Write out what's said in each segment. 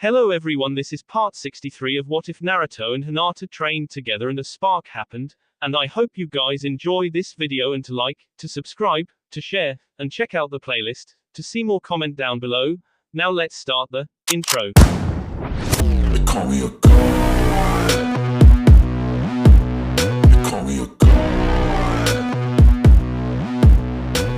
Hello everyone, this is part 63 of What If Naruto and Hinata trained together and a spark happened, and I hope you guys enjoy this video and to like, to subscribe, to share, and check out the playlist, to see more comment down below. Now let's start the intro. They call me a god. They call me a god.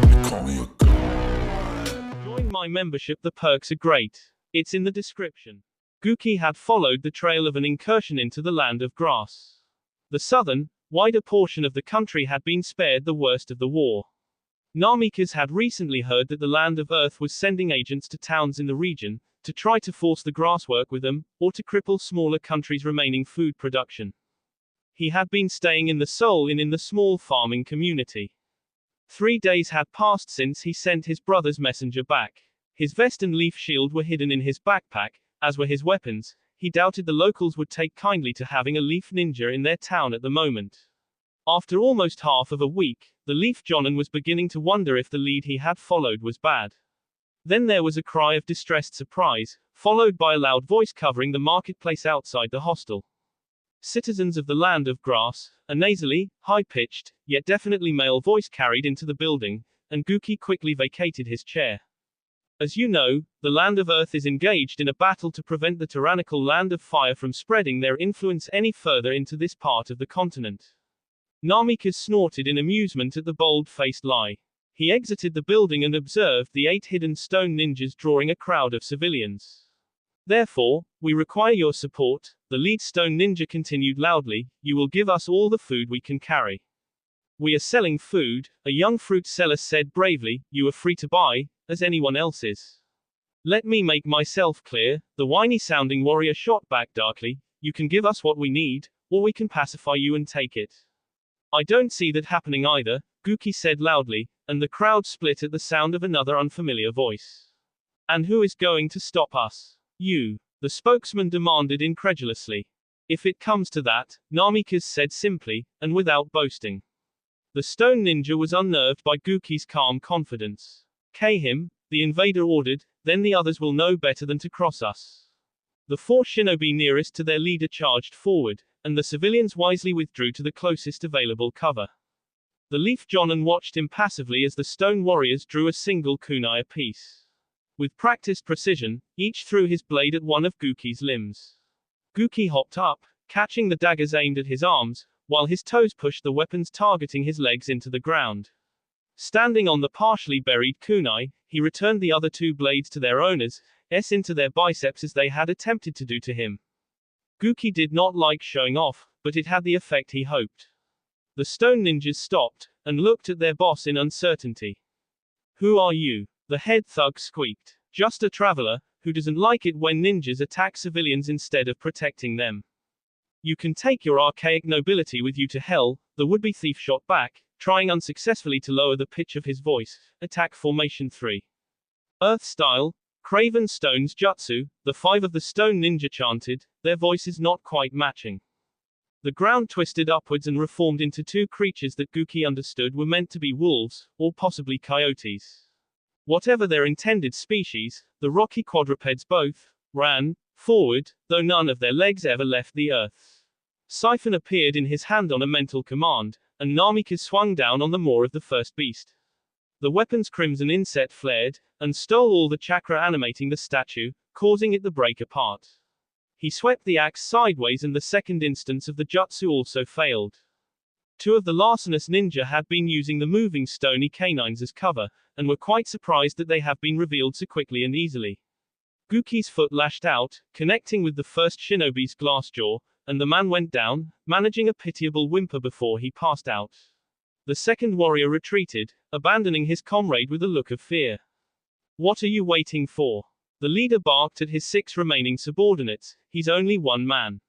They call me a god. Join my membership, the perks are great. It's in the description. Guki had followed the trail of an incursion into the land of grass. The southern, wider portion of the country had been spared the worst of the war. Namikaze had recently heard that the land of earth was sending agents to towns in the region, to try to force the grass work with them, or to cripple smaller countries' remaining food production. He had been staying in the Seoul Inn in the small farming community. 3 days had passed since he sent his brother's messenger back. His vest and leaf shield were hidden in his backpack, as were his weapons. He doubted the locals would take kindly to having a leaf ninja in their town at the moment. After almost half of a week, the leaf jonin was beginning to wonder if the lead he had followed was bad. Then there was a cry of distressed surprise, followed by a loud voice covering the marketplace outside the hostel. Citizens of the land of grass, a nasally, high-pitched, yet definitely male voice carried into the building, and Guki quickly vacated his chair. As you know, the land of earth is engaged in a battle to prevent the tyrannical land of fire from spreading their influence any further into this part of the continent. Namikaze snorted in amusement at the bold-faced lie. He exited the building and observed the 8 hidden stone ninjas drawing a crowd of civilians. Therefore, we require your support, the lead stone ninja continued loudly. You will give us all the food we can carry. We are selling food, a young fruit seller said bravely. You are free to buy, as anyone else is. Let me make myself clear, the whiny-sounding warrior shot back darkly. You can give us what we need, or we can pacify you and take it. I don't see that happening either, Guki said loudly, and the crowd split at the sound of another unfamiliar voice. And who is going to stop us? You, the spokesman demanded incredulously. If it comes to that, Namikaze said simply, and without boasting. The stone ninja was unnerved by Guki's calm confidence. Kill him, the invader ordered, then the others will know better than to cross us. The 4 shinobi nearest to their leader charged forward, and the civilians wisely withdrew to the closest available cover. The leaf jonin watched impassively as the stone warriors drew a single kunai apiece. With practiced precision, each threw his blade at one of Guki's limbs. Guki hopped up, catching the daggers aimed at his arms, while his toes pushed the weapons targeting his legs into the ground. Standing on the partially buried kunai, he returned the other 2 blades to their owners, into their biceps as they had attempted to do to him. Guki did not like showing off, but it had the effect he hoped. The stone ninjas stopped, and looked at their boss in uncertainty. Who are you? The head thug squeaked. Just a traveler, who doesn't like it when ninjas attack civilians instead of protecting them. You can take your archaic nobility with you to hell, the would-be thief shot back, trying unsuccessfully to lower the pitch of his voice. Attack Formation 3. Earth Style, Craven Stone's Jutsu, the 5 of the stone ninja chanted, their voices not quite matching. The ground twisted upwards and reformed into 2 creatures that Guki understood were meant to be wolves, or possibly coyotes. Whatever their intended species, the rocky quadrupeds both ran forward, though none of their legs ever left the earth. Siphon appeared in his hand on a mental command, and Namikaze swung down on the maw of the first beast. The weapon's crimson inset flared, and stole all the chakra animating the statue, causing it to break apart. He swept the axe sideways and the second instance of the jutsu also failed. 2 of the larcenous ninja had been using the moving stony canines as cover, and were quite surprised that they have been revealed so quickly and easily. Guki's foot lashed out, connecting with the first shinobi's glass jaw, and the man went down, managing a pitiable whimper before he passed out. The second warrior retreated, abandoning his comrade with a look of fear. What are you waiting for? The leader barked at his 6 remaining subordinates. He's only one man.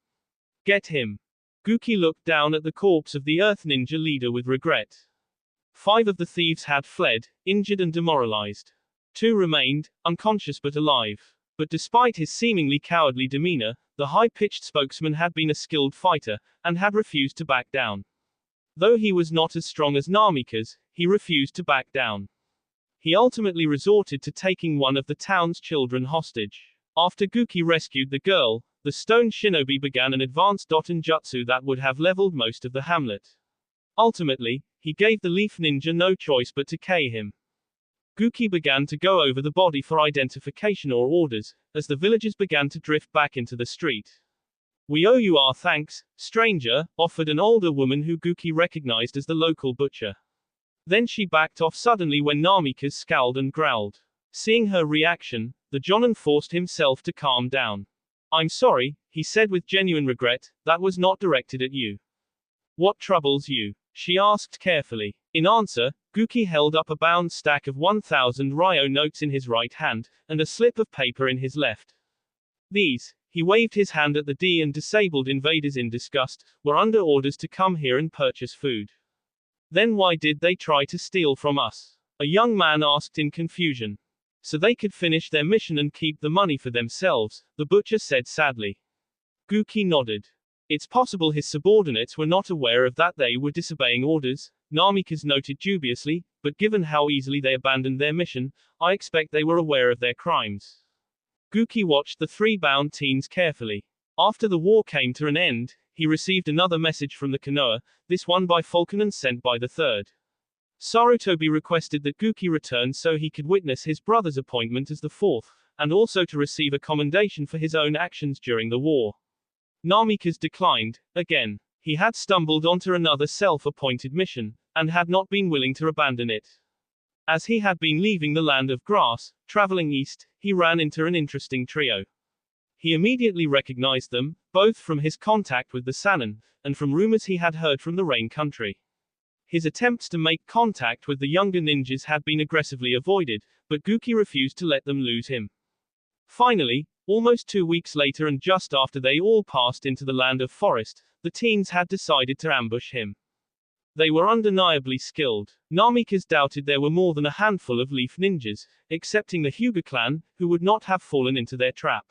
Get him. Guki looked down at the corpse of the Earth Ninja leader with regret. 5 of the thieves had fled, injured and demoralized. 2 remained, unconscious but alive. But despite his seemingly cowardly demeanor, the high-pitched spokesman had been a skilled fighter, and had refused to back down. Though he was not as strong as Namikaze, he refused to back down. He ultimately resorted to taking one of the town's children hostage. After Guki rescued the girl, the stone shinobi began an advanced dotonjutsu that would have leveled most of the hamlet. Ultimately, he gave the leaf ninja no choice but to kill him. Guki began to go over the body for identification or orders, as the villagers began to drift back into the street. "We owe you our thanks, stranger," offered an older woman who Guki recognized as the local butcher. Then she backed off suddenly when Namikaze scowled and growled. Seeing her reaction, the Jonin forced himself to calm down. "I'm sorry," he said with genuine regret, "that was not directed at you." "What troubles you?" she asked carefully. In answer, Guki held up a bound stack of 1,000 ryo notes in his right hand, and a slip of paper in his left. "These," he waved his hand at the D and disabled invaders in disgust, "were under orders to come here and purchase food." "Then why did they try to steal from us?" a young man asked in confusion. "So they could finish their mission and keep the money for themselves," the butcher said sadly. Guki nodded. It's possible his subordinates were not aware of that they were disobeying orders, Namikaze noted dubiously, but given how easily they abandoned their mission, I expect they were aware of their crimes. Guki watched the three bound teens carefully. After the war came to an end, he received another message from the Konoha, this one by Falcon and sent by the third. Sarutobi requested that Guki return so he could witness his brother's appointment as the fourth, and also to receive a commendation for his own actions during the war. Namikaze declined. Again, he had stumbled onto another self-appointed mission, and had not been willing to abandon it. As he had been leaving the land of grass, traveling east, he ran into an interesting trio. He immediately recognized them, both from his contact with the Sannin, and from rumors he had heard from the Rain Country. His attempts to make contact with the younger ninjas had been aggressively avoided, but Guki refused to let them lose him. Finally, almost 2 weeks later and just after they all passed into the land of forest, the teens had decided to ambush him. They were undeniably skilled. Namikaze doubted there were more than a handful of leaf ninjas, excepting the Hyuga clan, who would not have fallen into their trap.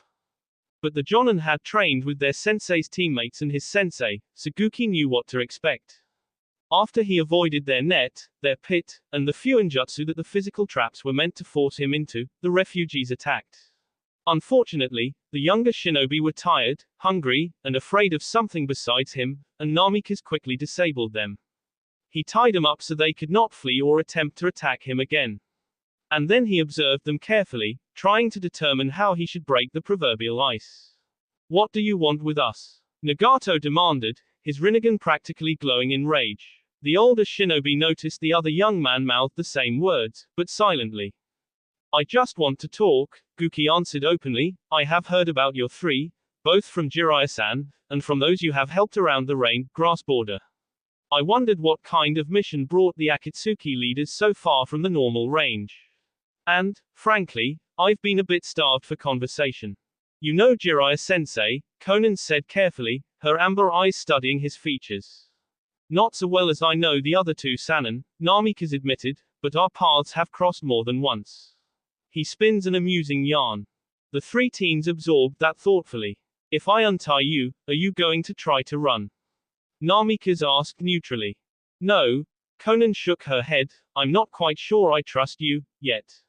But the Jonin had trained with their sensei's teammates and his sensei, so Guki knew what to expect. After he avoided their net, their pit, and the fuinjutsu that the physical traps were meant to force him into, the refugees attacked. Unfortunately, the younger shinobi were tired, hungry, and afraid of something besides him, and Namikaze quickly disabled them. He tied them up so they could not flee or attempt to attack him again. And then he observed them carefully, trying to determine how he should break the proverbial ice. "What do you want with us?" Nagato demanded, his rinnegan practically glowing in rage. The older shinobi noticed the other young man mouthed the same words, but silently. "I just want to talk," Guki answered openly. "I have heard about your three, both from Jiraiya-san, and from those you have helped around the rain grass border. I wondered what kind of mission brought the Akatsuki leaders so far from the normal range. And, frankly, I've been a bit starved for conversation." "You know Jiraiya-sensei," Konan said carefully, her amber eyes studying his features. "Not so well as I know the other two Sannin," Namikaze admitted, "but our paths have crossed more than once." He spins an amusing yarn. The three teens absorbed that thoughtfully. "If I untie you, are you going to try to run?" Namikaze asked neutrally. "No." Konan shook her head, "I'm not quite sure I trust you, yet.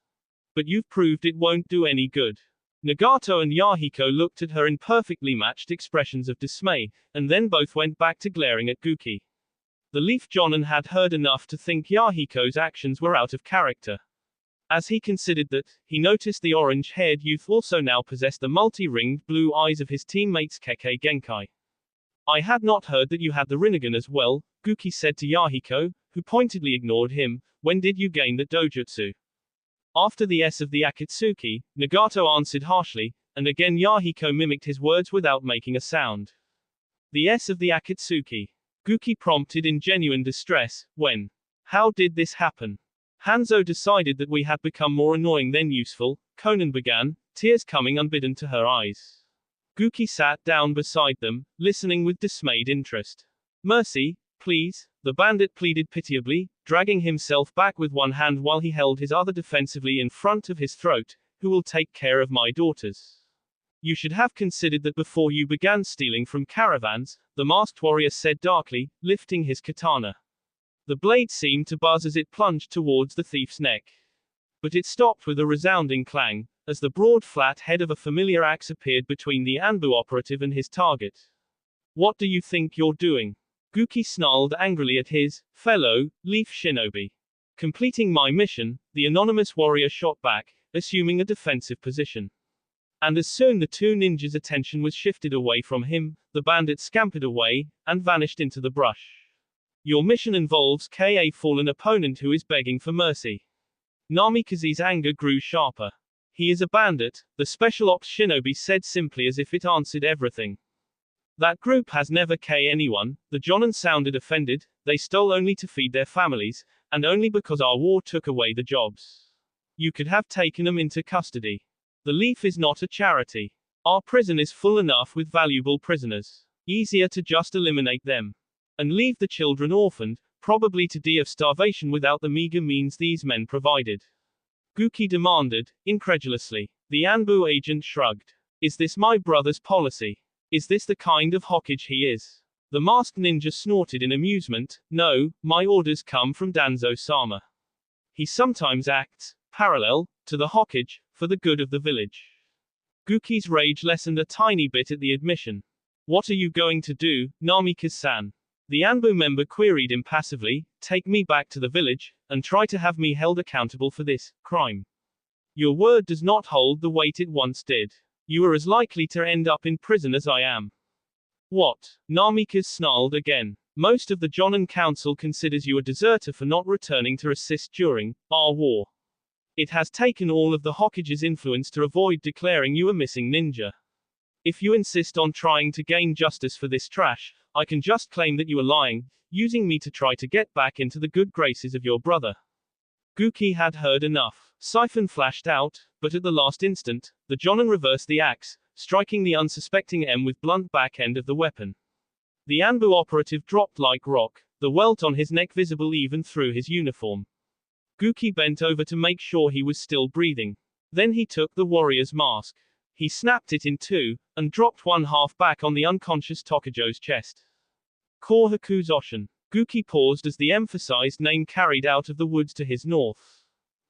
But you've proved it won't do any good." Nagato and Yahiko looked at her in perfectly matched expressions of dismay, and then both went back to glaring at Guki. The Leaf Jonin had heard enough to think Yahiko's actions were out of character. As he considered that, he noticed the orange-haired youth also now possessed the multi-ringed blue eyes of his teammates Kekkei Genkai. "I had not heard that you had the rinnegan as well," Guki said to Yahiko, who pointedly ignored him. "When did you gain that dojutsu?" "After the S of the Akatsuki," Nagato answered harshly, and again Yahiko mimicked his words without making a sound. "The S of the Akatsuki," Guki prompted in genuine distress. "When? How did this happen?" "Hanzo decided that we had become more annoying than useful," Konan began, tears coming unbidden to her eyes. Guki sat down beside them, listening with dismayed interest. "Mercy, please," the bandit pleaded pitiably, dragging himself back with one hand while he held his other defensively in front of his throat. "Who will take care of my daughters? You should have considered that before you began stealing from caravans," the masked warrior said darkly, lifting his katana. The blade seemed to buzz as it plunged towards the thief's neck. But it stopped with a resounding clang, as the broad flat head of a familiar axe appeared between the Anbu operative and his target. What do you think you're doing? Guki snarled angrily at his fellow leaf shinobi. Completing my mission, the anonymous warrior shot back, assuming a defensive position. And as soon the two ninjas' attention was shifted away from him, the bandit scampered away, and vanished into the brush. Your mission involves a fallen opponent who is begging for mercy. Namikaze's anger grew sharper. He is a bandit, the special ops shinobi said simply as if it answered everything. That group has never anyone, the Jonin sounded offended, they stole only to feed their families, and only because our war took away the jobs. You could have taken them into custody. The Leaf is not a charity. Our prison is full enough with valuable prisoners. Easier to just eliminate them. And leave the children orphaned, probably to die of starvation without the meager means these men provided. Guki demanded, incredulously. The Anbu agent shrugged. Is this my brother's policy? Is this the kind of Hokage he is? The masked ninja snorted in amusement. No, my orders come from Danzo-sama. He sometimes acts parallel to the Hokage, for the good of the village. Guki's rage lessened a tiny bit at the admission. What are you going to do, Namikaze-san? The Anbu member queried impassively. Take me back to the village, and try to have me held accountable for this crime. Your word does not hold the weight it once did. You are as likely to end up in prison as I am. What? Namikaze snarled again. Most of the Jonin Council considers you a deserter for not returning to assist during our war. It has taken all of the Hokage's influence to avoid declaring you a missing ninja. If you insist on trying to gain justice for this trash, I can just claim that you are lying, using me to try to get back into the good graces of your brother. Guki had heard enough. Siphon flashed out, but at the last instant, the Jonin reversed the axe, striking the unsuspecting M with blunt back end of the weapon. The Anbu operative dropped like rock, the welt on his neck visible even through his uniform. Guki bent over to make sure he was still breathing. Then he took the warrior's mask. He snapped it in two, and dropped one half back on the unconscious Tokujo's chest. Kohaku Zoshin. Guki paused as the emphasized name carried out of the woods to his north.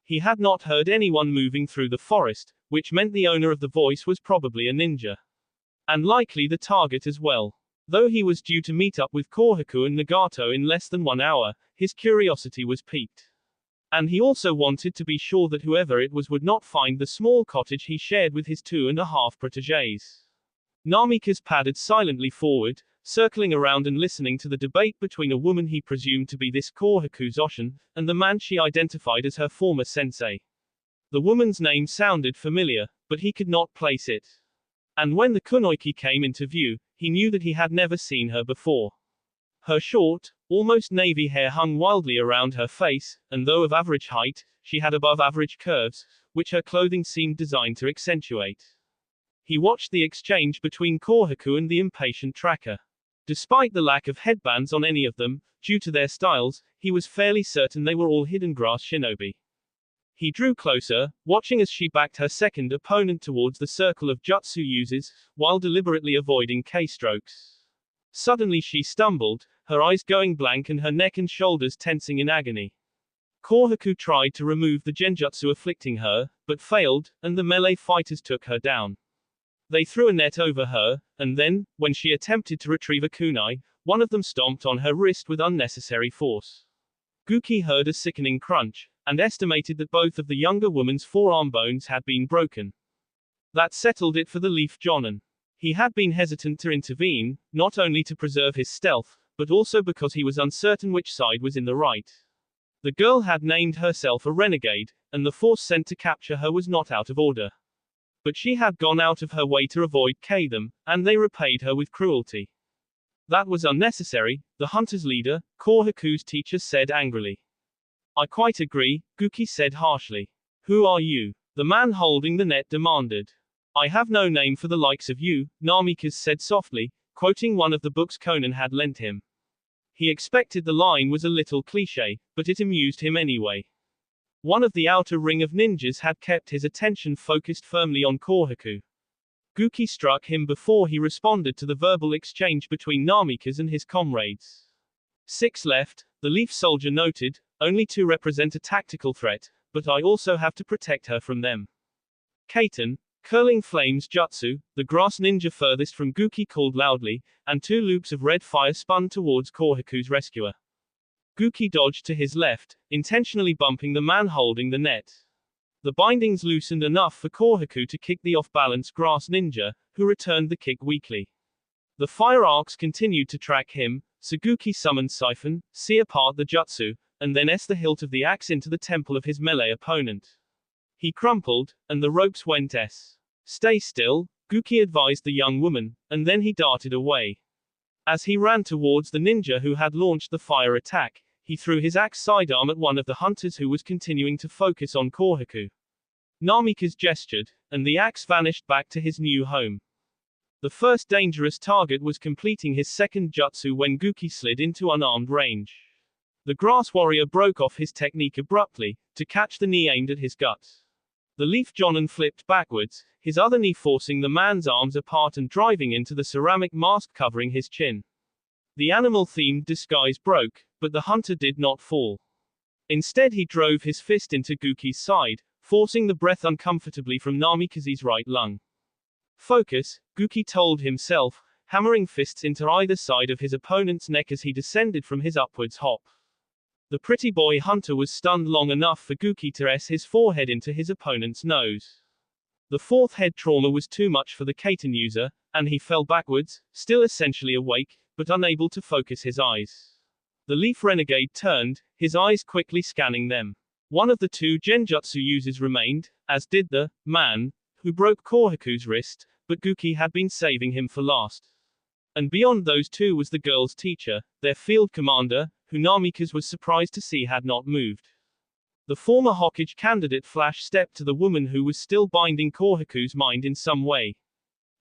He had not heard anyone moving through the forest, which meant the owner of the voice was probably a ninja. And likely the target as well. Though he was due to meet up with Kohaku and Nagato in less than 1 hour, his curiosity was piqued. And he also wanted to be sure that whoever it was would not find the small cottage he shared with his 2.5 protégés. Namikaze padded silently forward, circling around and listening to the debate between a woman he presumed to be this Kohaku Zoshin, and the man she identified as her former sensei. The woman's name sounded familiar, but he could not place it. And when the kunoichi came into view, he knew that he had never seen her before. Her short, almost navy hair hung wildly around her face, and though of average height, she had above-average curves, which her clothing seemed designed to accentuate. He watched the exchange between Kohaku and the impatient tracker. Despite the lack of headbands on any of them, due to their styles, he was fairly certain they were all hidden grass shinobi. He drew closer, watching as she backed her second opponent towards the circle of jutsu users, while deliberately avoiding K-strokes. Suddenly she stumbled, her eyes going blank and her neck and shoulders tensing in agony. Kohaku tried to remove the genjutsu afflicting her, but failed, and the melee fighters took her down. They threw a net over her, and then, when she attempted to retrieve a kunai, one of them stomped on her wrist with unnecessary force. Guki heard a sickening crunch, and estimated that both of the younger woman's forearm bones had been broken. That settled it for the Leaf Jonin. He had been hesitant to intervene, not only to preserve his stealth, but also because he was uncertain which side was in the right. The girl had named herself a renegade, and the force sent to capture her was not out of order. But she had gone out of her way to avoid them, and they repaid her with cruelty. That was unnecessary, the hunter's leader, Kohaku's teacher said angrily. I quite agree, Guki said harshly. Who are you? The man holding the net demanded. I have no name for the likes of you, Namikaze said softly, quoting one of the books Conan had lent him. He expected the line was a little cliché, but it amused him anyway. One of the outer ring of ninjas had kept his attention focused firmly on Kohaku. Guki struck him before he responded to the verbal exchange between Namikaze and his comrades. 6 left, the Leaf soldier noted, only 2 represent a tactical threat, but I also have to protect her from them. Kaiten, curling flames jutsu, the grass ninja furthest from Guki called loudly, and 2 loops of red fire spun towards Kohaku's rescuer. Guki dodged to his left, intentionally bumping the man holding the net. The bindings loosened enough for Kohaku to kick the off-balance grass ninja, who returned the kick weakly. The fire arcs continued to track him, so Guki summoned Siphon, see apart the jutsu, and then the hilt of the axe into the temple of his melee opponent. He crumpled, and the ropes went s. Stay still, Guki advised the young woman, and then he darted away. As he ran towards the ninja who had launched the fire attack, he threw his axe sidearm at one of the hunters who was continuing to focus on Kohaku. Namikaze gestured, and the axe vanished back to his new home. The first dangerous target was completing his second jutsu when Guki slid into unarmed range. The grass warrior broke off his technique abruptly, to catch the knee aimed at his gut. The leaf jonin flipped backwards, his other knee forcing the man's arms apart and driving into the ceramic mask covering his chin. The animal-themed disguise broke, but the hunter did not fall. Instead he drove his fist into Guki's side, forcing the breath uncomfortably from Namikaze's right lung. Focus, Guki told himself, hammering fists into either side of his opponent's neck as he descended from his upwards hop. The pretty boy hunter was stunned long enough for Guki to press his forehead into his opponent's nose. The fourth head trauma was too much for the Kaiten user, and he fell backwards, still essentially awake, but unable to focus his eyes. The leaf renegade turned, his eyes quickly scanning them. One of the 2 genjutsu users remained, as did the man who broke Kohaku's wrist, but Guki had been saving him for last. And beyond those 2 was the girl's teacher, their field commander, who Namikaze was surprised to see had not moved. The former Hokage candidate flash-stepped to the woman who was still binding Kohaku's mind in some way.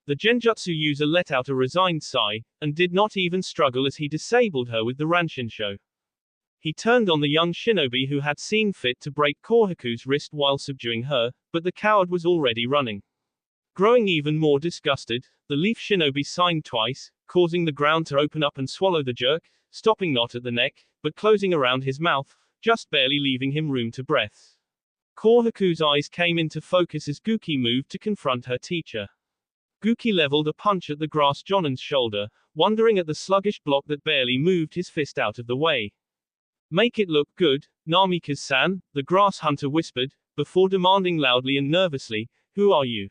The genjutsu user let out a resigned sigh, and did not even struggle as he disabled her with the Ranshinsho. He turned on the young shinobi who had seen fit to break Kohaku's wrist while subduing her, but the coward was already running. Growing even more disgusted, the leaf shinobi signed twice, causing the ground to open up and swallow the jerk, stopping not at the neck, but closing around his mouth, just barely leaving him room to breathe. Kohaku's eyes came into focus as Guki moved to confront her teacher. Guki leveled a punch at the grass jonin's shoulder, wondering at the sluggish block that barely moved his fist out of the way. Make it look good, Namikaze-san, the grass hunter whispered, before demanding loudly and nervously, who are you?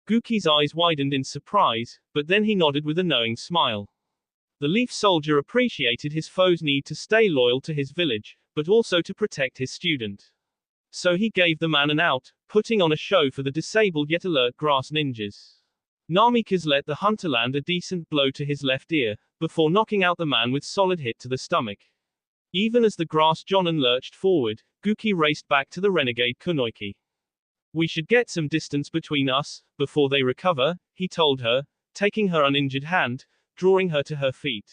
Guki's eyes widened in surprise, but then he nodded with a knowing smile. The leaf soldier appreciated his foe's need to stay loyal to his village, but also to protect his student. So he gave the man an out, putting on a show for the disabled yet alert grass ninjas. Namikaze let the hunter land a decent blow to his left ear, before knocking out the man with solid hit to the stomach. Even as the grass jonin lurched forward, Guki raced back to the renegade kunoichi. We should get some distance between us, before they recover, he told her, taking her uninjured hand, drawing her to her feet.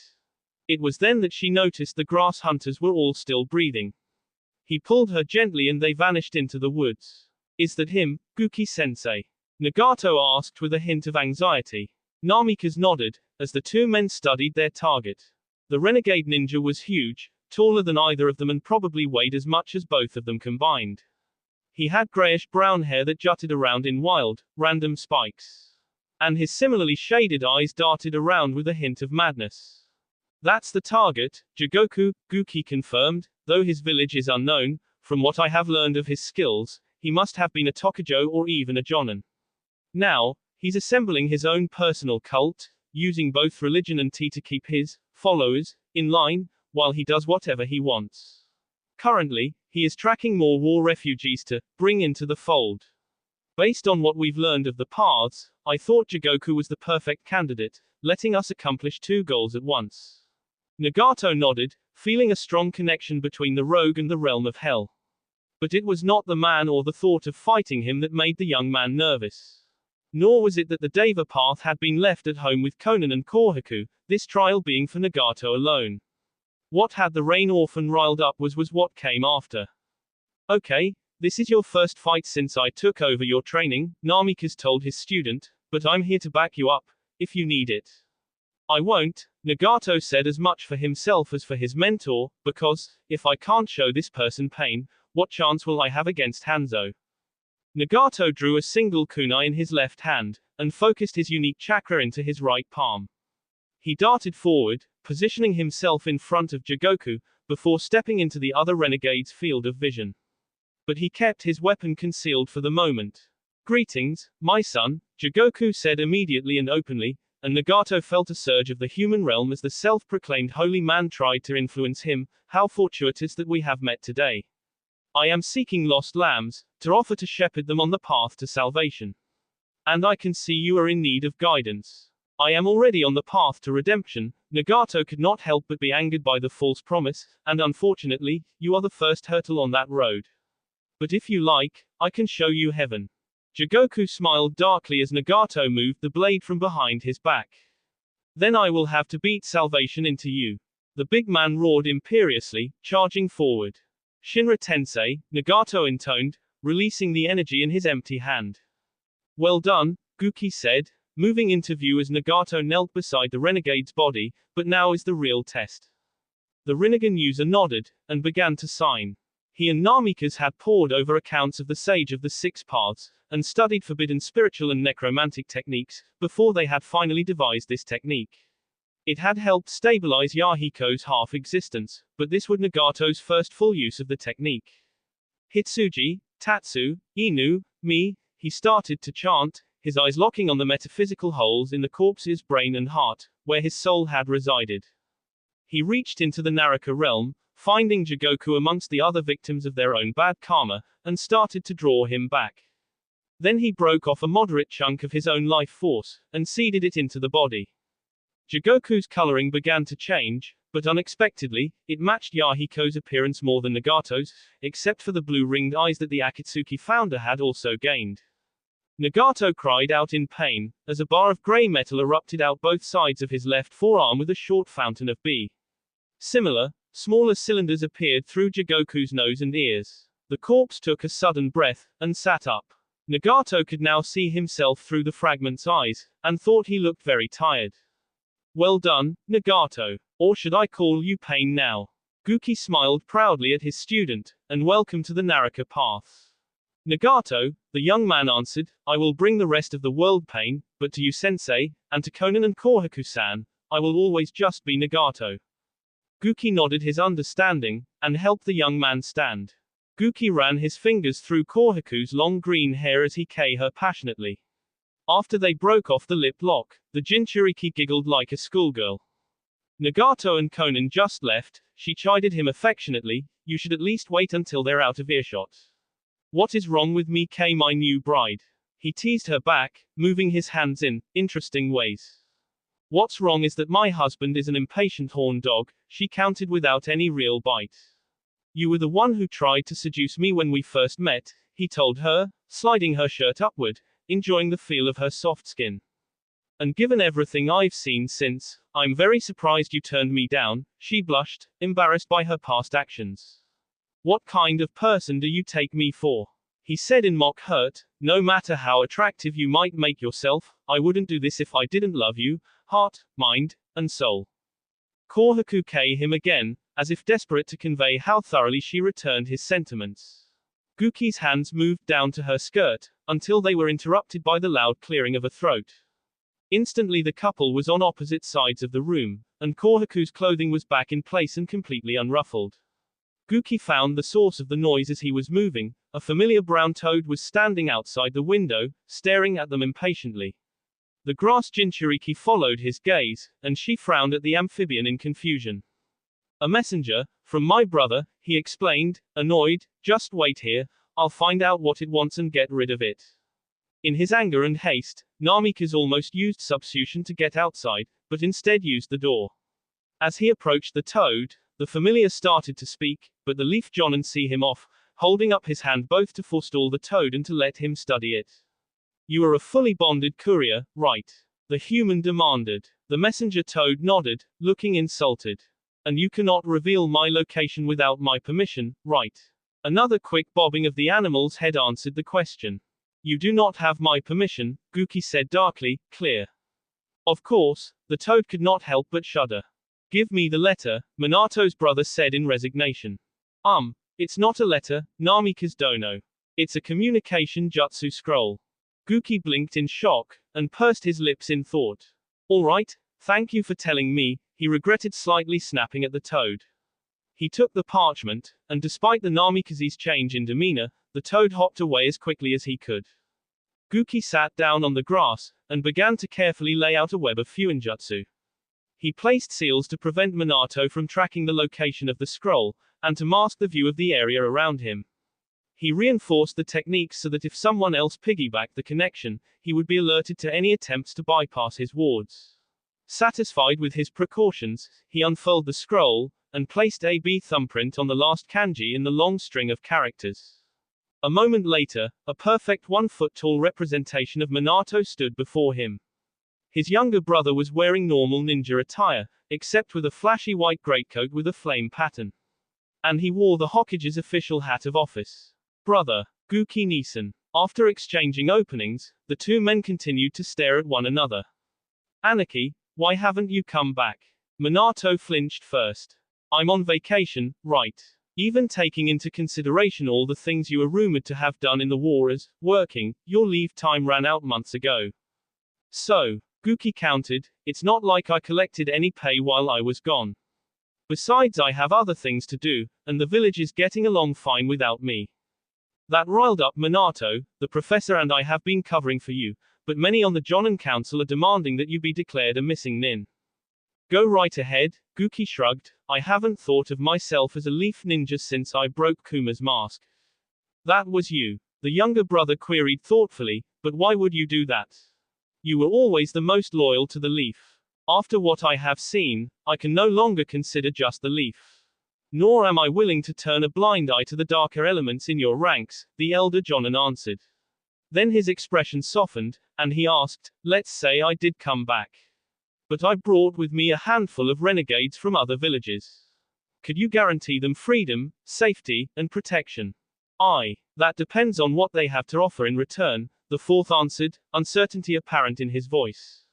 It was then that she noticed the grass hunters were all still breathing. He pulled her gently and they vanished into the woods. Is that him, Guki-sensei? Nagato asked with a hint of anxiety. Namikaze nodded, as the 2 men studied their target. The renegade ninja was huge, taller than either of them and probably weighed as much as both of them combined. He had grayish-brown hair that jutted around in wild, random spikes. And his similarly shaded eyes darted around with a hint of madness. That's the target, Jigoku, Guki confirmed, though his village is unknown. From what I have learned of his skills, he must have been a Tokujo or even a Jonin. Now, he's assembling his own personal cult, using both religion and tea to keep his followers in line, while he does whatever he wants. Currently, he is tracking more war refugees to bring into the fold. Based on what we've learned of the paths, I thought Jigoku was the perfect candidate, letting us accomplish 2 goals at once. Nagato nodded, feeling a strong connection between the rogue and the realm of hell. But it was not the man or the thought of fighting him that made the young man nervous. Nor was it that the Deva path had been left at home with Konan and Kohaku, this trial being for Nagato alone. What had the Rain Orphan riled up was what came after. Okay, this is your first fight since I took over your training, Namikaze told his student, but I'm here to back you up, if you need it. I won't, Nagato said as much for himself as for his mentor, because, if I can't show this person pain, what chance will I have against Hanzo? Nagato drew a single kunai in his left hand, and focused his unique chakra into his right palm. He darted forward, positioning himself in front of Jigoku, before stepping into the other renegade's field of vision. But he kept his weapon concealed for the moment. "Greetings, my son," Jigoku said immediately and openly, and Nagato felt a surge of the human realm as the self-proclaimed holy man tried to influence him. "How fortuitous that we have met today. I am seeking lost lambs, to offer to shepherd them on the path to salvation. And I can see you are in need of guidance. I am already on the path to redemption." Nagato could not help but be angered by the false promise, and unfortunately, you are the first hurdle on that road. "But if you like, I can show you heaven." Jigoku smiled darkly as Nagato moved the blade from behind his back. "Then I will have to beat salvation into you." The big man roared imperiously, charging forward. "Shinra Tensei," Nagato intoned, releasing the energy in his empty hand. "Well done," Guki said, moving into view as Nagato knelt beside the renegade's body, "but now is the real test." The Rinnegan user nodded, and began to sign. He and Namikaze had pored over accounts of the Sage of the Six Paths, and studied forbidden spiritual and necromantic techniques, before they had finally devised this technique. It had helped stabilize Yahiko's half-existence, but this was Nagato's first full use of the technique. "Hitsuji, Tatsu, Inu, Mi," he started to chant, his eyes locking on the metaphysical holes in the corpse's brain and heart, where his soul had resided. He reached into the Naraka realm, finding Jigoku amongst the other victims of their own bad karma, and started to draw him back. Then he broke off a moderate chunk of his own life force, and seeded it into the body. Jigoku's coloring began to change, but unexpectedly, it matched Yahiko's appearance more than Nagato's, except for the blue-ringed eyes that the Akatsuki founder had also gained. Nagato cried out in pain, as a bar of gray metal erupted out both sides of his left forearm with a short fountain of B. Similar, smaller cylinders appeared through Jigoku's nose and ears. The corpse took a sudden breath, and sat up. Nagato could now see himself through the fragment's eyes, and thought he looked very tired. "Well done, Nagato. Or should I call you Pain now?" Guki smiled proudly at his student, and welcome to the Naraka path. "Nagato," the young man answered, "I will bring the rest of the world pain, but to you sensei, and to Konan and Kohaku-san, I will always just be Nagato." Guki nodded his understanding, and helped the young man stand. Guki ran his fingers through Kohaku's long green hair as he kei her passionately. After they broke off the lip lock, the Jinchuriki giggled like a schoolgirl. Nagato and Konan just left, she chided him affectionately, "You should at least wait until they're out of earshot." "What is wrong with me, Kei, my new bride?" He teased her back, moving his hands in interesting ways. "What's wrong is that my husband is an impatient horn dog," she countered without any real bite. "You were the one who tried to seduce me when we first met," he told her, sliding her shirt upward, enjoying the feel of her soft skin. "And given everything I've seen since, I'm very surprised you turned me down," she blushed, embarrassed by her past actions. "What kind of person do you take me for?" he said in mock hurt. "No matter how attractive you might make yourself, I wouldn't do this if I didn't love you, heart, mind, and soul." Kohaku kei him again, as if desperate to convey how thoroughly she returned his sentiments. Guki's hands moved down to her skirt, until they were interrupted by the loud clearing of a throat. Instantly the couple was on opposite sides of the room, and Kohaku's clothing was back in place and completely unruffled. Guki found the source of the noise as he was moving. A familiar brown toad was standing outside the window, staring at them impatiently. The grass Jinchuriki followed his gaze, and she frowned at the amphibian in confusion. "A messenger, from my brother," he explained, annoyed. "Just wait here, I'll find out what it wants and get rid of it." In his anger and haste, Namikaze almost used substitution to get outside, but instead used the door. As he approached the toad, the familiar started to speak, but the leaf Jonan see him off, holding up his hand both to forestall the toad and to let him study it. "You are a fully bonded courier, right?" the human demanded. The messenger toad nodded, looking insulted. "And you cannot reveal my location without my permission, right?" Another quick bobbing of the animal's head answered the question. "You do not have my permission," Guki said darkly, clear. Of course, the toad could not help but shudder. "Give me the letter," Minato's brother said in resignation. It's not a letter, Namikaze Dono. It's a communication jutsu scroll. Guki blinked in shock, and pursed his lips in thought. Alright, thank you for telling me, he regretted, slightly snapping at the toad. He took the parchment, and despite the Namikaze's change in demeanor, the toad hopped away as quickly as he could. Guki sat down on the grass, and began to carefully lay out a web of fuinjutsu. He placed seals to prevent Minato from tracking the location of the scroll, and to mask the view of the area around him. He reinforced the techniques so that if someone else piggybacked the connection, he would be alerted to any attempts to bypass his wards. Satisfied with his precautions, he unfurled the scroll, and placed a B thumbprint on the last kanji in the long string of characters. A moment later, a perfect 1-foot-tall representation of Minato stood before him. His younger brother was wearing normal ninja attire, except with a flashy white greatcoat with a flame pattern. And he wore the Hokage's official hat of office. Brother, Guki Nisan. After exchanging openings, the two men continued to stare at one another. Anarchy, why haven't you come back? Minato flinched first. I'm on vacation, right? Even taking into consideration all the things you were rumored to have done in the war as working, your leave time ran out months ago. So, Guki countered, it's not like I collected any pay while I was gone. Besides, I have other things to do, and the village is getting along fine without me. That riled up Minato. The professor and I have been covering for you, but many on the Jonin Council are demanding that you be declared a missing nin. Go right ahead, Guki shrugged. I haven't thought of myself as a leaf ninja since I broke Kuma's mask. That was you. The younger brother queried thoughtfully, but why would you do that? You were always the most loyal to the leaf. After what I have seen, I can no longer consider just the leaf. Nor am I willing to turn a blind eye to the darker elements in your ranks, the elder Jonin answered. Then his expression softened, and he asked, let's say I did come back. But I brought with me a handful of renegades from other villages. Could you guarantee them freedom, safety, and protection? That depends on what they have to offer in return, the fourth answered, uncertainty apparent in his voice.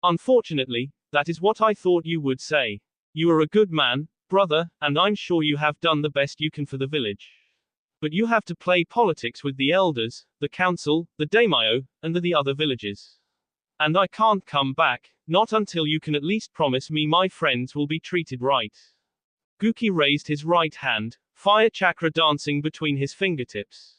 Unfortunately, that is what I thought you would say. You are a good man, brother, and I'm sure you have done the best you can for the village. But you have to play politics with the elders, the council, the daimyo, and the other villages. And I can't come back, not until you can at least promise me my friends will be treated right. Guki raised his right hand, fire chakra dancing between his fingertips.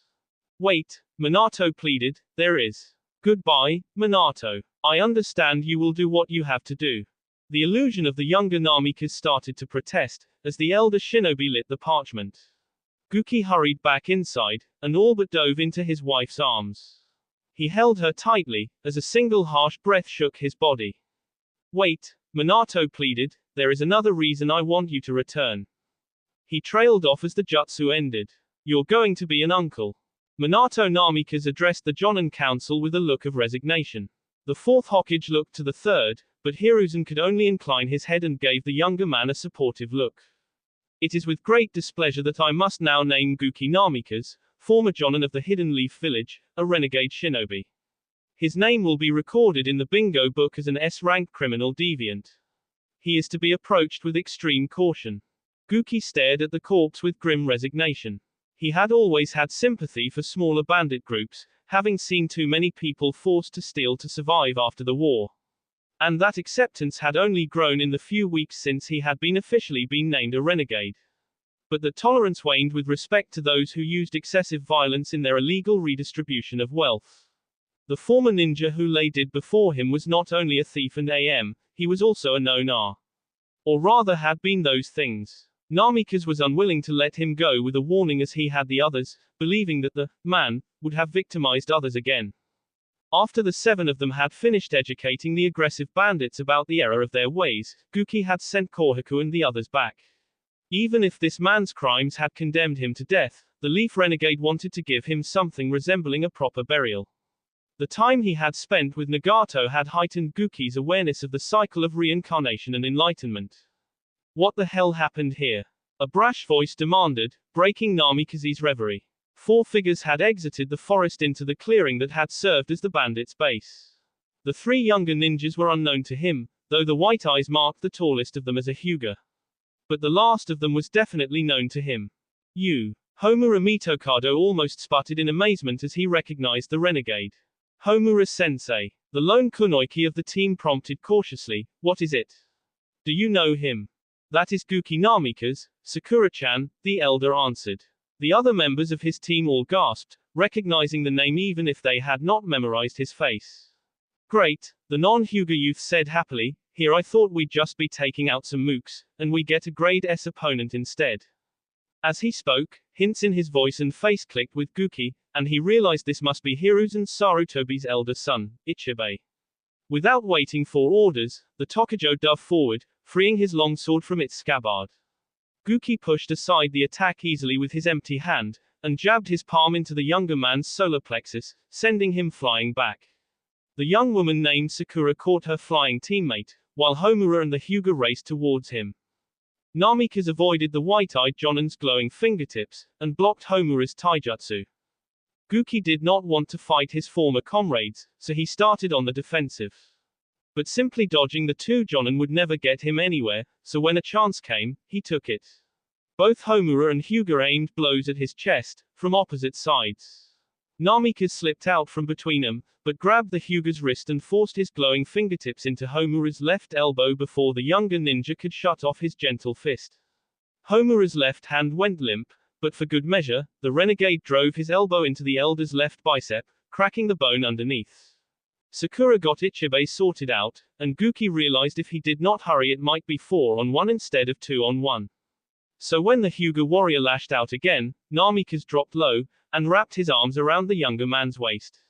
Wait, Minato pleaded, there is. Goodbye, Minato. I understand you will do what you have to do. The illusion of the younger Namikaze started to protest, as the elder shinobi lit the parchment. Guki hurried back inside, and all but dove into his wife's arms. He held her tightly, as a single harsh breath shook his body. Wait, Minato pleaded, there is another reason I want you to return. He trailed off as the jutsu ended. You're going to be an uncle. Minato Namikaze addressed the Jonin Council with a look of resignation. The fourth Hokage looked to the third, but Hiruzen could only incline his head and gave the younger man a supportive look. It is with great displeasure that I must now name Guki Namikaze, former Jonin of the Hidden Leaf Village, a renegade shinobi. His name will be recorded in the bingo book as an S-rank criminal deviant. He is to be approached with extreme caution. Guki stared at the corpse with grim resignation. He had always had sympathy for smaller bandit groups, having seen too many people forced to steal to survive after the war. And that acceptance had only grown in the few weeks since he had been officially named a renegade. But the tolerance waned with respect to those who used excessive violence in their illegal redistribution of wealth. The former ninja who lay dead before him was not only a thief and he was also a no-nah. Or rather had been those things. Namikaze was unwilling to let him go with a warning as he had the others, believing that the man would have victimized others again. After the 7 of them had finished educating the aggressive bandits about the error of their ways, Guki had sent Kohaku and the others back. Even if this man's crimes had condemned him to death, the Leaf Renegade wanted to give him something resembling a proper burial. The time he had spent with Nagato had heightened Guki's awareness of the cycle of reincarnation and enlightenment. What the hell happened here? A brash voice demanded, breaking Namikaze's reverie. 4 figures had exited the forest into the clearing that had served as the bandits' base. The 3 younger ninjas were unknown to him, though the white eyes marked the tallest of them as a Hyuga. But the last of them was definitely known to him. You. Homura Mitokado almost sputtered in amazement as he recognized the renegade. Homura-sensei. The lone kunoichi of the team prompted cautiously, what is it? Do you know him? That is Guki Namikaze, Sakura-chan, the elder answered. The other members of his team all gasped, recognizing the name even if they had not memorized his face. Great, the non-Hyuga youth said happily, here I thought we'd just be taking out some mooks, and we get a grade S opponent instead. As he spoke, hints in his voice and face clicked with Guki, and he realized this must be Hiru's and Sarutobi's elder son, Ichibei. Without waiting for orders, the Tokujo dove forward, freeing his longsword from its scabbard. Guki pushed aside the attack easily with his empty hand, and jabbed his palm into the younger man's solar plexus, sending him flying back. The young woman named Sakura caught her flying teammate, while Homura and the Hyuga raced towards him. Namikaze avoided the white-eyed Jonan's glowing fingertips, and blocked Homura's taijutsu. Guki did not want to fight his former comrades, so he started on the defensive. But simply dodging the two Jonan would never get him anywhere, so when a chance came, he took it. Both Homura and Hyuga aimed blows at his chest, from opposite sides. Namikaze slipped out from between them, but grabbed the Hyuga's wrist and forced his glowing fingertips into Homura's left elbow before the younger ninja could shut off his gentle fist. Homura's left hand went limp, but for good measure, the renegade drove his elbow into the elder's left bicep, cracking the bone underneath. Sakura got Ichibei sorted out, and Guki realized if he did not hurry it might be 4-on-1 instead of 2-on-1. So when the Hyuga warrior lashed out again, Namikaze dropped low, and wrapped his arms around the younger man's waist.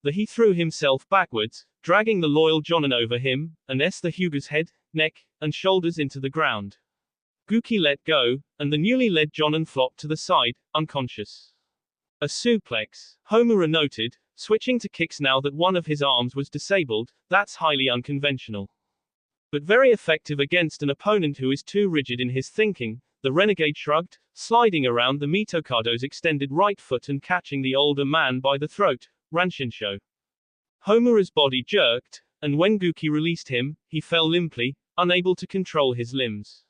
He threw himself backwards, dragging the loyal Jonan over him, and the Hyuga's head, neck, and shoulders into the ground. Guki let go, and the newly led Jonan flopped to the side, unconscious. A suplex, Homura noted, switching to kicks now that one of his arms was disabled, that's highly unconventional. But very effective against an opponent who is too rigid in his thinking, the renegade shrugged, sliding around the Mitokado's extended right foot and catching the older man by the throat, Ranshinsho. Homura's body jerked, and when Guki released him, he fell limply, unable to control his limbs.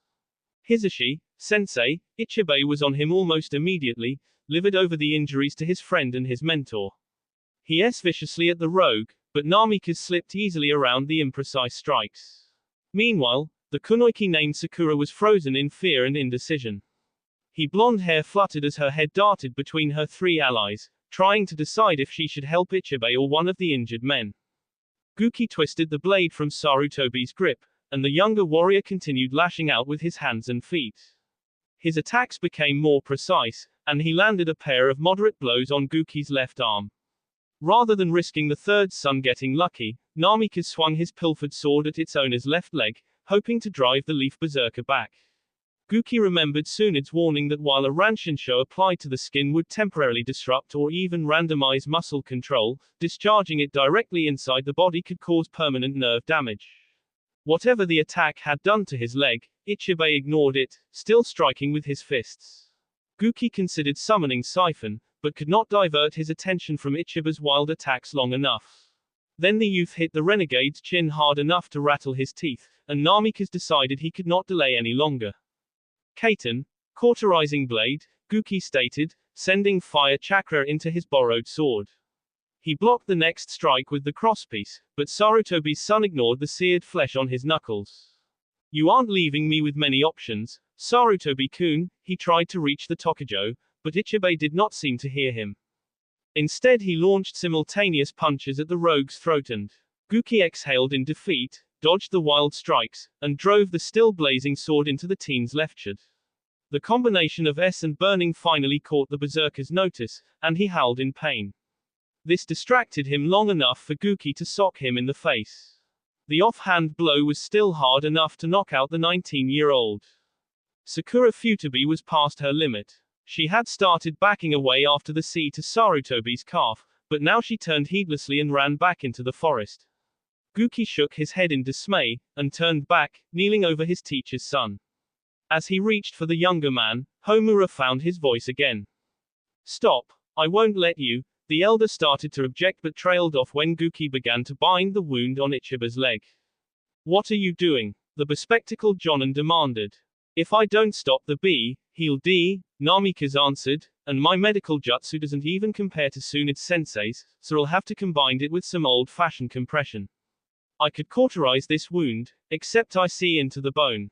Hisashi-sensei, Ichibei was on him almost immediately, livid over the injuries to his friend and his mentor. He viciously at the rogue, but Namikaze slipped easily around the imprecise strikes. Meanwhile, the kunoichi named Sakura was frozen in fear and indecision. Her blonde hair fluttered as her head darted between her three allies, trying to decide if she should help Ichibei or one of the injured men. Guki twisted the blade from Sarutobi's grip, and the younger warrior continued lashing out with his hands and feet. His attacks became more precise, and he landed a pair of moderate blows on Guki's left arm. Rather than risking the third son getting lucky, Namikaze swung his pilfered sword at its owner's left leg, hoping to drive the leaf berserker back. Guki remembered Tsunde's warning that while a Ranshinsho applied to the skin would temporarily disrupt or even randomize muscle control, discharging it directly inside the body could cause permanent nerve damage. Whatever the attack had done to his leg, Ichibei ignored it, still striking with his fists. Guki considered summoning Siphon, but could not divert his attention from Ichiba's wild attacks long enough. Then the youth hit the renegade's chin hard enough to rattle his teeth, and Namikaze decided he could not delay any longer. Kaiten, cauterizing blade, Guki stated, sending fire chakra into his borrowed sword. He blocked the next strike with the crosspiece, but Sarutobi's son ignored the seared flesh on his knuckles. You aren't leaving me with many options, Sarutobi-kun, he tried to reach the Tokujo, but Ichibei did not seem to hear him. Instead he launched simultaneous punches at the rogue's throat and Guki exhaled in defeat, dodged the wild strikes, and drove the still blazing sword into the teen's left shoulder. The combination of and burning finally caught the berserker's notice, and he howled in pain. This distracted him long enough for Guki to sock him in the face. The offhand blow was still hard enough to knock out the 19-year-old. Sakura Futaba was past her limit. She had started backing away after the C to Sarutobi's calf, but now she turned heedlessly and ran back into the forest. Guki shook his head in dismay, and turned back, kneeling over his teacher's son. As he reached for the younger man, Homura found his voice again. Stop, I won't let you. The elder started to object but trailed off when Guki began to bind the wound on Ichiba's leg. What are you doing? The bespectacled Jonan demanded. If I don't stop the bee, Heal D, Namikaze answered, and my medical jutsu doesn't even compare to Tsunade-sensei's, so I'll have to combine it with some old-fashioned compression. I could cauterize this wound, except I see into the bone.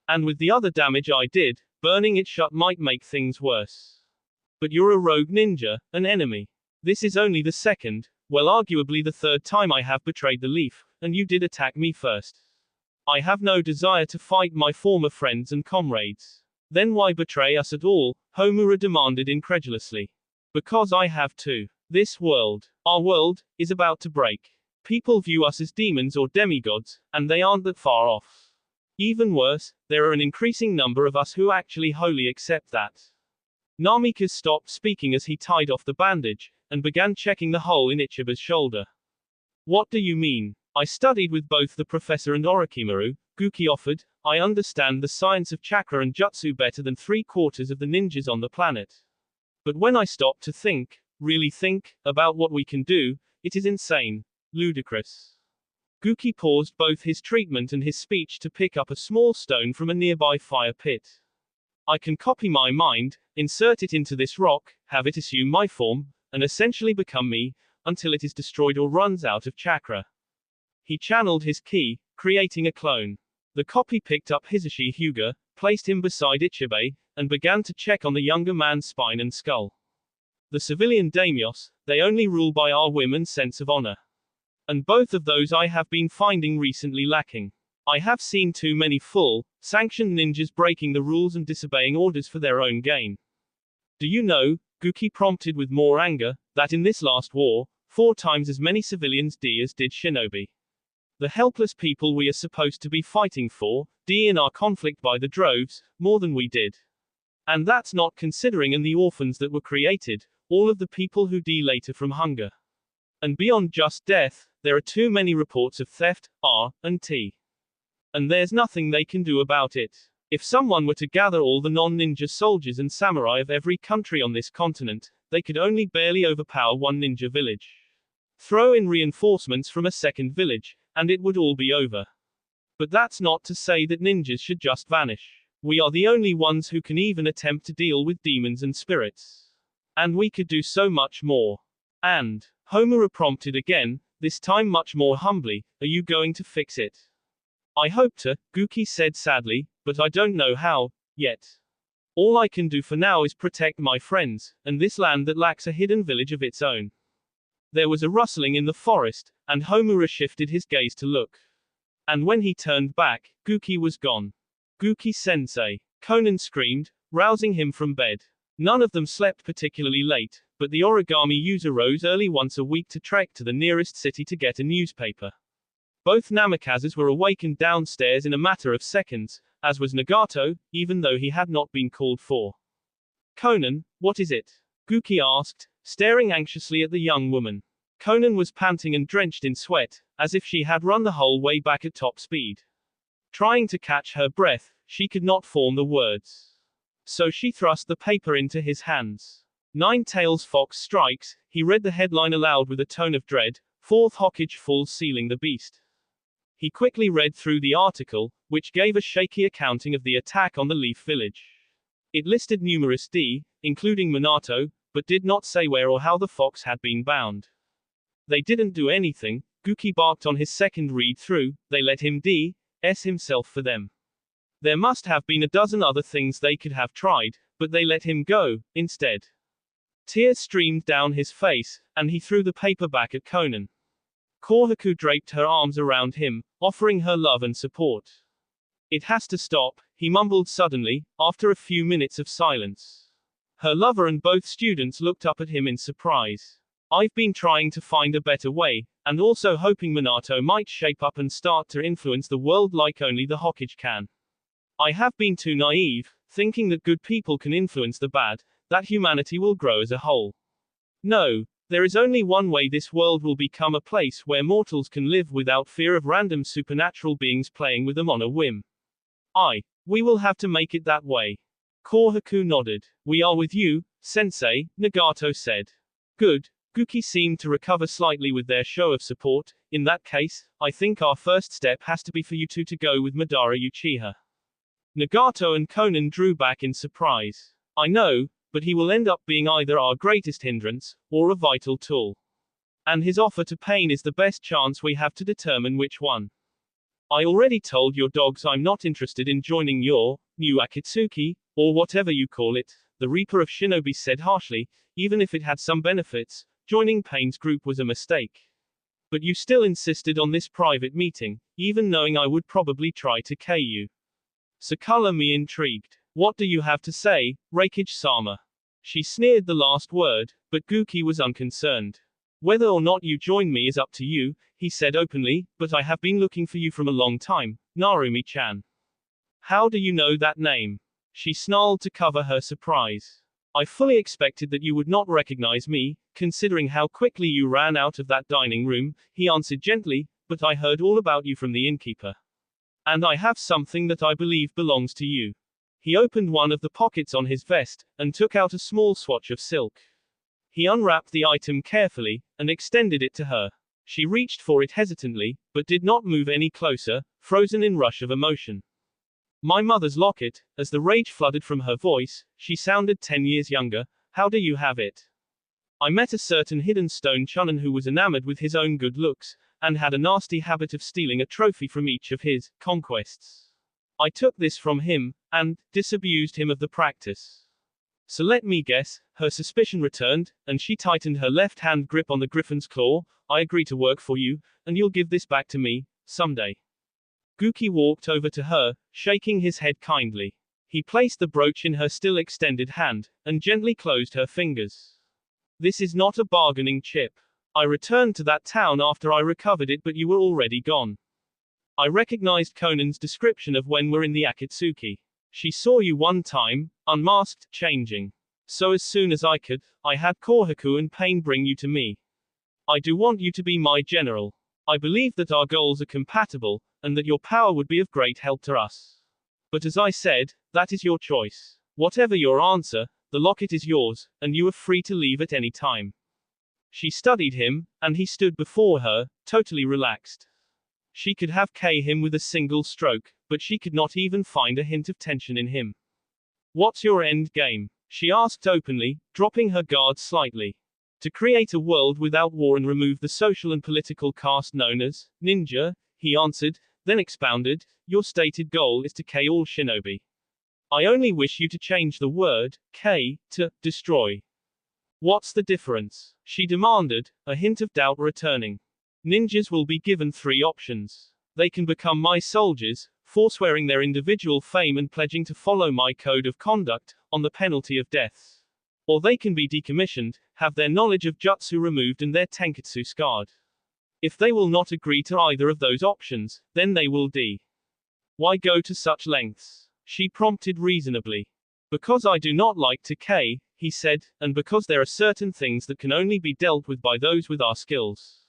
And with the other damage I did, burning it shut might make things worse. But you're a rogue ninja, an enemy. This is only the second, well arguably the third time I have betrayed the leaf, and you did attack me first. I have no desire to fight my former friends and comrades. Then why betray us at all? Homura demanded incredulously. Because I have to. This world, our world, is about to break. People view us as demons or demigods, and they aren't that far off. Even worse, there are an increasing number of us who actually wholly accept that. Namikaze stopped speaking as he tied off the bandage, and began checking the hole in Ichiba's shoulder. What do you mean? I studied with both the professor and Orochimaru, Guki offered. I understand the science of chakra and jutsu better than 3/4 of the ninjas on the planet. But when I stop to think, really think, about what we can do, it is insane. Ludicrous. Guki paused both his treatment and his speech to pick up a small stone from a nearby fire pit. I can copy my mind, insert it into this rock, have it assume my form, and essentially become me, until it is destroyed or runs out of chakra. He channeled his ki, creating a clone. The copy picked up Hisashi Hyuga, placed him beside Ichibe, and began to check on the younger man's spine and skull. The civilian daimyos, they only rule by our whim and sense of honor. And both of those I have been finding recently lacking. I have seen too many full, sanctioned ninjas breaking the rules and disobeying orders for their own gain. Do you know, Guki prompted with more anger, that in this last war, 4 times as many civilians died as did shinobi. The helpless people we are supposed to be fighting for, died in our conflict by the droves, more than we did. And that's not considering and the orphans that were created, all of the people who died later from hunger. And beyond just death, there are too many reports of theft, and T. And there's nothing they can do about it. If someone were to gather all the non-ninja soldiers and samurai of every country on this continent, they could only barely overpower one ninja village. Throw in reinforcements from a second village, and it would all be over. But that's not to say that ninjas should just vanish. We are the only ones who can even attempt to deal with demons and spirits. And we could do so much more. And, Homura prompted again, this time much more humbly, are you going to fix it? I hope to, Guki said sadly, but I don't know how, yet. All I can do for now is protect my friends, and this land that lacks a hidden village of its own. There was a rustling in the forest, and Homura shifted his gaze to look. And when he turned back, Guki was gone. Guki-sensei, Conan screamed, rousing him from bed. None of them slept particularly late, but the origami user rose early once a week to trek to the nearest city to get a newspaper. Both Namikazes were awakened downstairs in a matter of seconds, as was Nagato, even though he had not been called for. Conan, what is it? Guki asked, staring anxiously at the young woman. Conan was panting and drenched in sweat, as if she had run the whole way back at top speed. Trying to catch her breath, she could not form the words. So she thrust the paper into his hands. Nine-Tails Fox strikes, he read the headline aloud with a tone of dread, 4th Hokage falls sealing the beast. He quickly read through the article, which gave a shaky accounting of the attack on the Leaf Village. It listed numerous D, including Minato, but did not say where or how the fox had been bound. They didn't do anything, Guki barked on his second read-through, they let him D.S. himself for them. There must have been a dozen other things they could have tried, but they let him go, instead. Tears streamed down his face, and he threw the paper back at Conan. Kohaku draped her arms around him, offering her love and support. It has to stop, he mumbled suddenly, after a few minutes of silence. Her lover and both students looked up at him in surprise. I've been trying to find a better way, and also hoping Minato might shape up and start to influence the world like only the Hokage can. I have been too naive, thinking that good people can influence the bad, that humanity will grow as a whole. No, there is only one way this world will become a place where mortals can live without fear of random supernatural beings playing with them on a whim. We will have to make it that way. Kohaku nodded. We are with you, sensei, Nagato said. Good. Guki seemed to recover slightly with their show of support. In that case, I think our first step has to be for you two to go with Madara Uchiha. Nagato and Conan drew back in surprise. I know, but he will end up being either our greatest hindrance, or a vital tool. And his offer to Pain is the best chance we have to determine which one. I already told your dogs I'm not interested in joining your new Akatsuki, or whatever you call it, the Reaper of Shinobi said harshly. Even if it had some benefits, joining Pain's group was a mistake. But you still insisted on this private meeting, even knowing I would probably try to K you. So color me intrigued. What do you have to say, Reikage-sama? She sneered the last word, but Guki was unconcerned. Whether or not you join me is up to you, he said openly, but I have been looking for you from a long time, Narumi-chan. How do you know that name? She snarled to cover her surprise. I fully expected that you would not recognize me, considering how quickly you ran out of that dining room, he answered gently, but I heard all about you from the innkeeper. And I have something that I believe belongs to you. He opened one of the pockets on his vest, and took out a small swatch of silk. He unwrapped the item carefully, and extended it to her. She reached for it hesitantly, but did not move any closer, frozen in rush of emotion. My mother's locket, as the rage flooded from her voice, she sounded 10 years younger. How do you have it? I met a certain hidden stone chunin who was enamored with his own good looks, and had a nasty habit of stealing a trophy from each of his conquests. I took this from him, and disabused him of the practice. So let me guess, her suspicion returned, and she tightened her left-hand grip on the griffin's claw. I agree to work for you, and you'll give this back to me, someday. Guki walked over to her, shaking his head kindly. He placed the brooch in her still extended hand, and gently closed her fingers. This is not a bargaining chip. I returned to that town after I recovered it, but you were already gone. I recognized Conan's description of when we're in the Akatsuki. She saw you one time, unmasked, changing. So as soon as I could, I had Kohaku and Pain bring you to me. I do want you to be my general. I believe that our goals are compatible, and that your power would be of great help to us. But as I said, that is your choice. Whatever your answer, the locket is yours, and you are free to leave at any time. She studied him, and he stood before her, totally relaxed. She could have K him with a single stroke, but she could not even find a hint of tension in him. What's your end game? She asked openly, dropping her guard slightly. To create a world without war and remove the social and political caste known as ninja, he answered, then expounded, your stated goal is to K all shinobi. I only wish you to change the word, K, to destroy. What's the difference? She demanded, a hint of doubt returning. Ninjas will be given 3 options. They can become my soldiers, forswearing their individual fame and pledging to follow my code of conduct, on the penalty of death. Or they can be decommissioned, have their knowledge of jutsu removed and their tenketsu scarred. If they will not agree to either of those options, then they will die. Why go to such lengths? She prompted reasonably. Because I do not like to K, he said, and because there are certain things that can only be dealt with by those with our skills.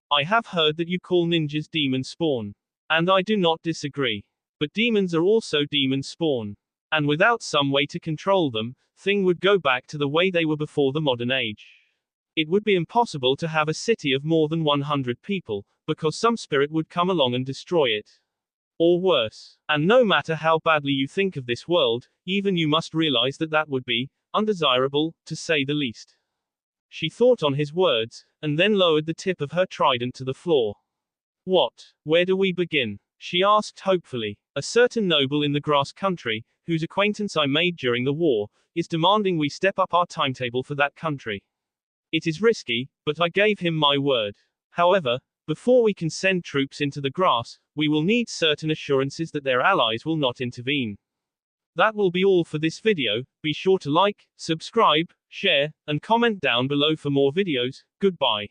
I have heard that you call ninjas demon spawn. And I do not disagree. But demons are also demon spawn. And without some way to control them, thing would go back to the way they were before the modern age. It would be impossible to have a city of more than 100 people, because some spirit would come along and destroy it. Or worse. And no matter how badly you think of this world, even you must realize that that would be undesirable, to say the least. She thought on his words, and then lowered the tip of her trident to the floor. What? Where do we begin? She asked hopefully. A certain noble in the grass country, whose acquaintance I made during the war, is demanding we step up our timetable for that country. It is risky, but I gave him my word. However, before we can send troops into the grass, we will need certain assurances that their allies will not intervene. That will be all for this video. Be sure to like, subscribe, share, and comment down below for more videos. Goodbye.